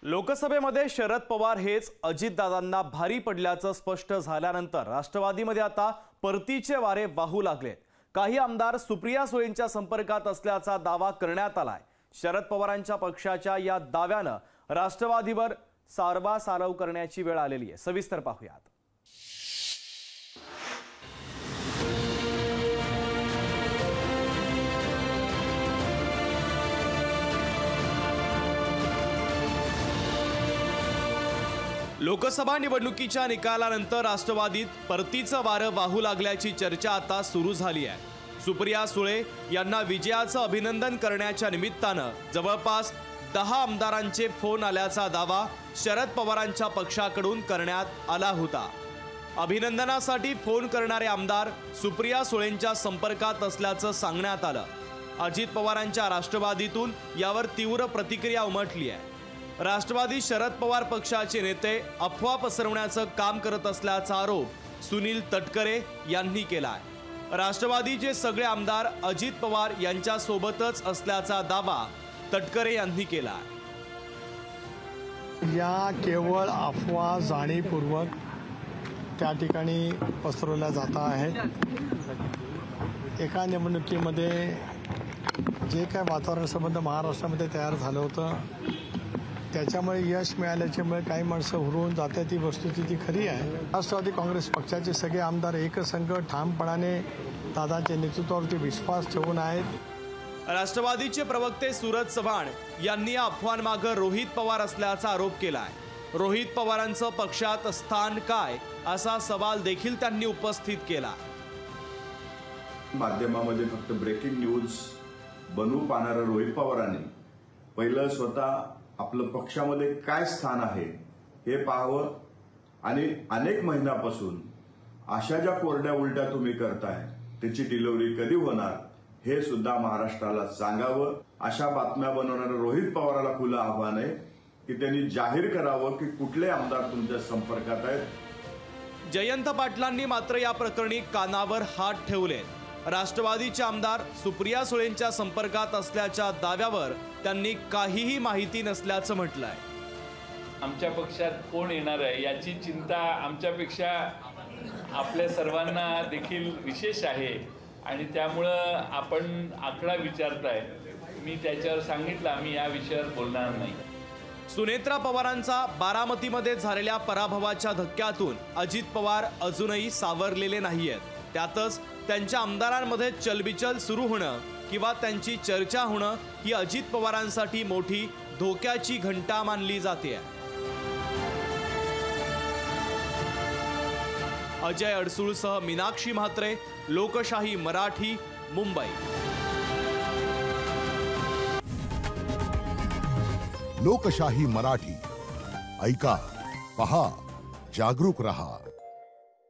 लोकसभेमध्ये शरद पवार हेच अजितदादांना भारी पडल्याचं स्पष्ट झाल्यानंतर राष्ट्रवादीमध्ये आता परतीचे वारे वाहू लागलेत। काही आमदार सुप्रिया सुळेंच्या संपर्कात असल्याचा दावा करण्यात आलाय। शरद पवारांच्या पक्षाच्या या दाव्यानं राष्ट्रवादीवर सारवासारव करण्याची वेळ आलेली आहे। सविस्तर पाहूयात। लोकसभा निवडणुकीच्या निकालानंतर राष्ट्रवादीत परतीचं वारं वाहू लागल्याची चर्चा आता सुरू झाली आहे। सुप्रिया सुळे यांना विजयाचं अभिनंदन करण्याच्या निमित्तानं जवळपास 10 आमदारांचे फोन आल्याचा दावा शरद पवारांच्या पक्षाकडून करण्यात आला होता। अभिनंदनासाठी फोन करणारे आमदार सुप्रिया सुळेंच्या संपर्कात असल्याचं सांगण्यात आलं। अजित पवारांच्या राष्ट्रवादीतून यावर तीव्र प्रतिक्रिया उमटली आहे। राष्ट्रवादी शरद पवार पक्षाचे नेते अफवा पसरवण्याचं काम करत असल्याचा आरोप सुनील तटकरे यांनी केलाय। राष्ट्रवादीचे सगळे आमदार अजित पवार यांच्या सोबतच असल्याचा दावा तटकरे यांनी केलाय। या केवळ अफवा जाणीवपूर्वक त्या ठिकाणी पसरवल्या जात आहेत। एका निवडणुकीमध्ये जे काय वातावरण संबंध महाराष्ट्रामध्ये तयार झालं होतं त्याच्यामुळे यश मिळाल्याच्यामुळे काही माणसं हुरळून जातात, ती वस्तुस्थिती खरी आहे। राष्ट्रवादी काँग्रेस पक्षाचे सगळे आमदार एकसंघ ठामपणाने दादांच्या नेतृत्वावरती विश्वास ठेवून आहेत। राष्ट्रवादीचे प्रवक्ते सूरज चव्हाण यांनी या अफवांमागे रोहित पवार असल्याचा आरोप केलाय। रोहित पवारांचं पक्षात स्थान काय असा सवाल देखील त्यांनी उपस्थित केला। माध्यमामध्ये फक्त ब्रेकिंग न्यूज बनवू पाहणाऱ्या रोहित पवारांनी पहिलं स्वतः आपलं पक्षामध्ये काय स्थान आहे हे पाहावं आणि अनेक महिन्यापासून अशा ज्या कोरड्या उलट्या तुम्ही करताय त्याची डिलिव्हरी कधी होणार हे सुद्धा महाराष्ट्राला सांगावं। अशा बातम्या बनवणाऱ्या रोहित पवाराला खुलं आव्हान आहे की त्यांनी जाहीर करावं की कुठले आमदार तुमच्या संपर्कात आहेत। जयंत पाटलांनी मात्र या प्रकरणी कानावर हात ठेवले। राष्ट्रवादीचे आमदार सुप्रिया सुळेंच्या संपर्कात असल्याच्या दाव्यावर त्यांनी काहीही माहिती नसल्याचं म्हटलंय। आमच्या पक्षात कोण येणार आहे याची चिंता आमच्यापेक्षा आपल्या सर्वांना देखील विशेष आहे आणि त्यामुळं आपण आकडा विचारताय, मी त्याच्यावर सांगितलं आम्ही या विषयावर बोलणार नाही। सुनेत्रा पवारांचा बारामतीमध्ये झालेल्या पराभवाच्या धक्क्यातून अजित पवार अजूनही सावरलेले नाहीयेत। त्यातच त्यांच्या आमदारांमध्ये चलबिचल सुरू होणं किंवा त्यांची चर्चा होणं ही अजित पवारांसाठी मोठी धोक्याची घंटा मानली जाते। अजय अडसूळसह मीनाक्षी म्हात्रे, लोकशाही मराठी, मुंबई। लोकशाही मराठी ऐका, पहा, जागरूक रहा।